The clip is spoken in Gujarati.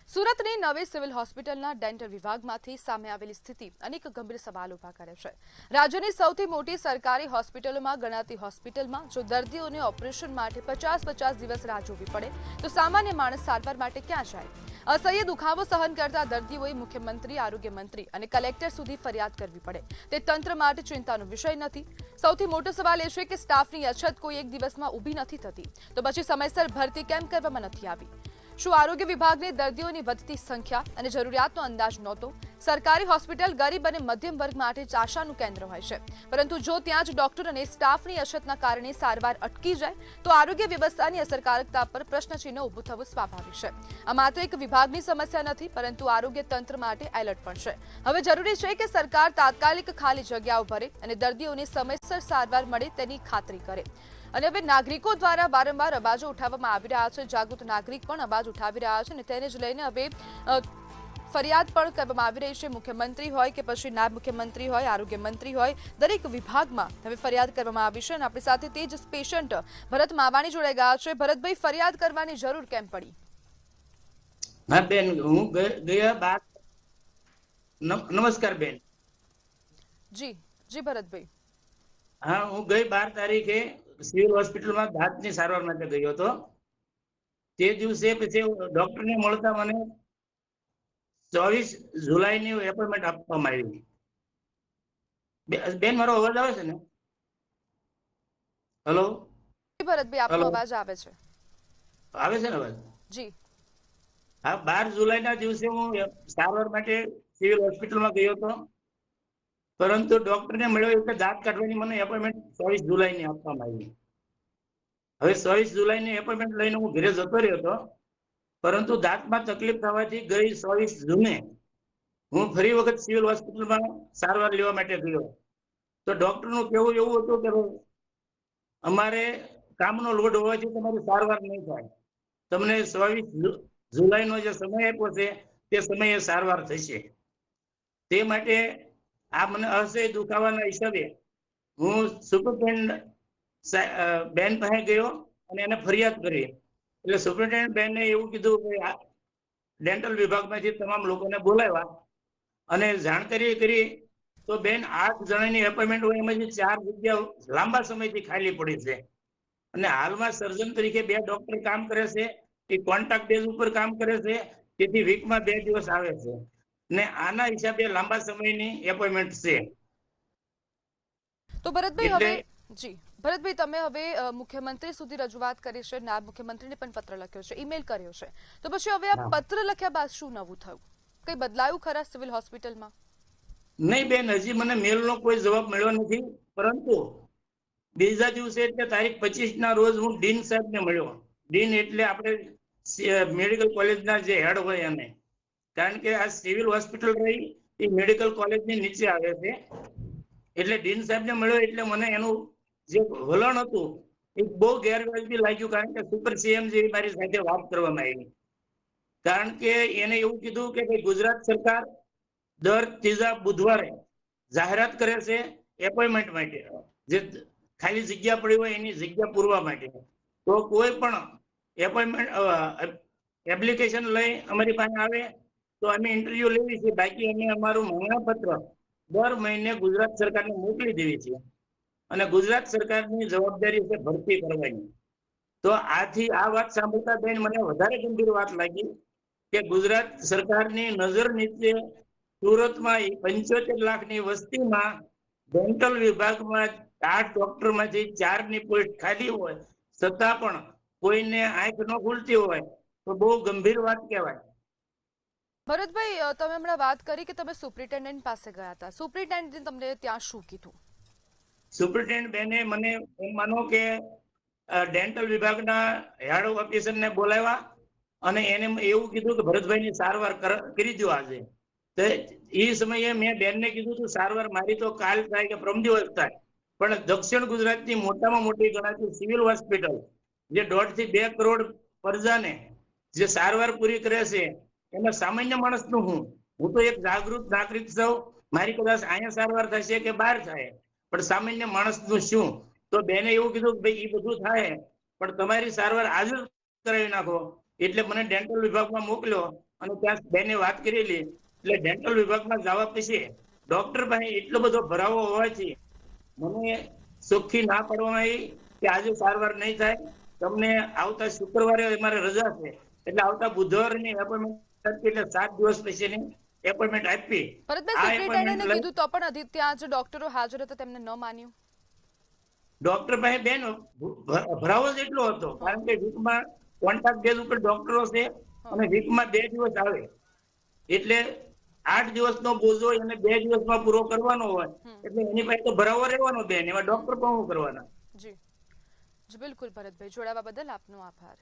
સુરતની નવી સિવિલ હોસ્પિટલના ડેન્ટલ વિભાગમાંથી સામે આવેલી સ્થિતિ અનેક ગંભીર સવાલ ઊભા કરે છે। રાજ્યની સૌથી મોટી સરકારી હોસ્પિટલોમાં ગણાતી હોસ્પિટલમાં જો દર્દીઓને ઓપરેશન માટે 50-50 દિવસ રાહ જોવી પડે તો સામાન્ય માણસ સારવાર માટે ક્યાં જાય? અસહ્ય દુખાવો સહન કરતા દર્દીઓએ મુખ્યમંત્રી, આરોગ્ય મંત્રી અને કલેક્ટર સુધી ફરિયાદ કરવી પડે તે તંત્ર માટે ચિંતાનો વિષય નથી। સૌથી મોટો સવાલ એ છે કે સ્ટાફની અછત કોઈ એક દિવસમાં ઊભી નથી થતી તો પછી સમયસર ભરતી કેમ કરવામાં નથી આવી? શું આરોગ્ય વિભાગને દર્દીઓની વધતી સંખ્યા અને જરૂરિયાતનો અંદાજ નહોતો? સરકારી હોસ્પિટલ ગરીબ અને મધ્યમ વર્ગ માટે આશાનું કેન્દ્ર હોય છે, પરંતુ જો ત્યાં જ ડોક્ટર અને સ્ટાફની અછતના કારણે સારવાર અટકી જાય તો આરોગ્ય વ્યવસ્થાની અસરકારકતા પર પ્રશ્નચિહ્ન ઊભું થવું સ્વાભાવિક છે। આ માત્ર એક વિભાગની સમસ્યા નથી, પરંતુ આરોગ્ય તંત્ર માટે એલર્ટ પણ છે। હવે જરૂરી છે કે સરકાર તાત્કાલિક ખાલી જગ્યાઓ ભરે અને દર્દીઓને સમયસર સારવાર મળે તેની ખાતરી કરે। અને હવે નાગરિકો દ્વારા વારંવાર અવાજો ઉઠાવવામાં આવી રહ્યા છે। જાગૃત નાગરિક પણ અવાજ ઉઠાવી રહ્યા છે અને તેને જ લઈને હવે ફરિયાદ પણ કરવામાં આવી રહી છે। મુખ્યમંત્રી હોય કે પછી નાયબ મુખ્યમંત્રી હોય, આરોગ્ય મંત્રી હોય, દરેક વિભાગમાં હવે ફરિયાદ કરવામાં આવી છે। અને આપણી સાથે તે જ પેશન્ટ ભરત માવાણી જોડાઈ ગયા છે। ભરતભાઈ, ફરિયાદ કરવાની જરૂર કેમ પડી? હા બેન, હું ગયા બાર નમસ્કાર બેન। જી જી ભરતભાઈ। હા, હું ગઈ 12 તારીખે સિવિલ હોસ્પિટલમાં દાંતની સારવાર માટે ગયો હતો। તે દિવસે પછી ડોક્ટરને મળતા મને 24 જુલાઈની એપોઇન્ટમેન્ટ આપવામાં આવી। બેન, મારો અવાજ આવે છે ને? હેલો ભરતભાઈ, આપનો હેલો, અવાજ આવે છે। આવે છે ને અવાજ? જી હા, 12 જુલાઈના દિવસે હું સારવાર માટે સિવિલ હોસ્પિટલમાં ગયો હતો, પરંતુ ડોક્ટરને મળ્યો એટલે દાંત કાઢવાની મને એપોઇન્ટમેન્ટ 24 જુલાઈની આપવામાં આવી। હવે 24 જુલાઈની એપોઇન્ટમેન્ટ લઈને હું ઘરે જતો રહ્યો હતો, પરંતુ દાંતમાં તકલીફ થવાથી ગઈ 24 જૂને હું ફરી વખત સિવિલ હોસ્પિટલમાં સારવાર લેવા માટે ગયો। તો ડોક્ટરનું કહેવું એવું હતું કે અમારે કામનો લોડ હોવાથી તમારી સારવાર નહીં થાય, તમને 24 જુલાઈનો જે સમય આપ્યો છે તે સમયે સારવાર થશે। તે માટે આ મને અસહ્ય દુખાવાના હિસાબે હું સુપરિન્ટેન્ડન્ટ બેન પાસે ગયો અને એને ફરિયાદ કરી। એટલે સુપરિન્ટેન્ડન્ટ બેને એવું કીધું કે ડેન્ટલ વિભાગમાંથી તમામ લોકોને બોલાવ્યા અને જાણકારી કરી તો બેન 8 જણાની એપોઇન્ટમેન્ટ હોય એમાંથી 4 જગ્યા લાંબા સમયથી ખાલી પડી છે। અને હાલમાં સર્જન તરીકે 2 ડોક્ટર કામ કરે છે, એ કોન્ટ્રાક્ટ બેઝ ઉપર કામ કરે છે, તેથી વીકમાં 2 દિવસ આવે છે ને આના હિસાબે લાંબા સમયની એપોઇન્ટમેન્ટ છે। તો ભરતભાઈ, એટલે હવે જી ભરતભાઈ, તમે હવે મુખ્યમંત્રી સુધી રજૂઆત કરી છે, નાયબ મુખ્યમંત્રીને પણ પત્ર લખ્યો છે, ઈમેલ કર્યો છે, તો પછી હવે આ પત્ર લખ્યા બાદ શું નવું થયું? કઈ બદલાયું ખરા સિવિલ હોસ્પિટલમાં? નહીં બેન, હજી મને મેલનો કોઈ જવાબ મળ્યો નથી, પરંતુ બીજા દિવસે એટલે તારીખ 25ના રોજ હું ડીન સાહેબને મળ્યો। ડીન એટલે આપણે મેડિકલ કોલેજના જે હેડ હોય એને, કારણ કે આ સિવિલ હોસ્પિટલ રહી એ મેડિકલ કોલેજની નીચે આવે છે। એટલે ડીન સાહેબને મળ્યો એટલે મને એનું જે વલણ હતું એ બહુ ગેરવાજબી લાગ્યું, કારણ કે સુપર સીએમ જેવી મારી સાથે વાત કરવામાં આવી। કારણ કે એને એવું કીધું કે ભાઈ ગુજરાત સરકાર દર ત્રીજા બુધવારે જાહેરાત કરે છે એપોઇન્ટમેન્ટ માટે, જે ખાલી જગ્યા પડી હોય એની જગ્યા પૂરવા માટે। તો કોઈ પણ એપોઇન્ટમેન્ટ એપ્લિકેશન લઈ અમારી પાસે આવે તો અમે ઇન્ટરવ્યુ લેવી છે, બાકી અમે અમારું માંગણાપત્ર દર મહિને ગુજરાત સરકારને મોકલી દેવી છે અને ગુજરાત સરકારની જવાબદારી છે ભરતી કરવાની। તો આથી આ વાત સાંભળતા બેન મને વધારે ગંભીર વાત લાગી કે ગુજરાત સરકારની નજર નીચે સુરતમાં 75 લાખની વસ્તીમાં ડેન્ટલ વિભાગમાં 8 ડોક્ટરમાંથી 4ની પોસ્ટ ખાલી હોય છતાં પણ કોઈને આંખ ન ખુલતી હોય તો બહુ ગંભીર વાત કહેવાય। ભરતભાઈ, તમે હમણાં વાત કરી કે તમે સુપ્રિન્ટેન્ડન્ટ પાસે ગયા હતા, સુપ્રિન્ટેન્ડન્ટે તમને ત્યાં શું કીધું? સુપ્રિન્ટેન્ડન્ટ બેને મને એમ માનો કે ડેન્ટલ વિભાગના હેડ ઓફિસરને બોલાવ્યા અને એને એવું કીધું કે ભરતભાઈની સારવાર કરી દો આજે। તો એ સમયે મેં બેનને કીધું હતું સારવાર મારી તો કાલ થાય કે પરમ દિવસ થાય, પણ દક્ષિણ ગુજરાતની મોટામાં મોટી ગણાતી સિવિલ હોસ્પિટલ જે 1.5 થી 2 કરોડ પ્રજાને જે સારવાર પૂરી કરે છે એમાં સામાન્ય માણસનું હું તો એક જાગૃત નાગરિક છું, મારી કદાચ અહીંયા સારવાર થશે કે બહાર થાય, પણ સામાન્ય માણસનું શું? તો બેને એવું કીધું કે ભાઈ એ બધું થાય પણ તમારી સારવાર આજે કરાવી નાખો। એટલે મને ડેન્ટલ વિભાગમાં મોકલ્યો અને ત્યાં બેને વાત કરેલી એટલે ડેન્ટલ વિભાગમાં જવા પછી ડોક્ટર પાસે એટલો બધો ભરાવો હોવાથી મને ચોખ્ખી ના પાડવામાં આવી કે આજે સારવાર નહીં થાય, તમને આવતા શુક્રવારે અમારે રજા છે એટલે આવતા બુધવારની એપોઇન્ટમેન્ટ એટલે 7 દિવસ પછીની એપોઇન્ટમેન્ટ આપી. ભરતભાઈ, સેક્રેટરીને કીધું તો પણ ત્યાં જે ડોક્ટરો હાજર હતા તેમને ન માન્યું. ડોક્ટર પાસે બેન ભરાવો જ એટલો હતો કારણ કે વીકમાં કોન્ટ્રાક્ટ બેઝ ઉપર ડોક્ટરો છે અને વીકમાં 2 દિવસ આવે એટલે 8 દિવસનો બોજો એને 2 દિવસમાં પૂરો કરવાનો હોય એટલે એની પાસે તો ભરાવો રહેવાનો બેન, એમાં ડોક્ટર પણ શું કરવાના. જી બિલકુલ ભરતભાઈ, જોડાવા બદલ આપનો આભાર.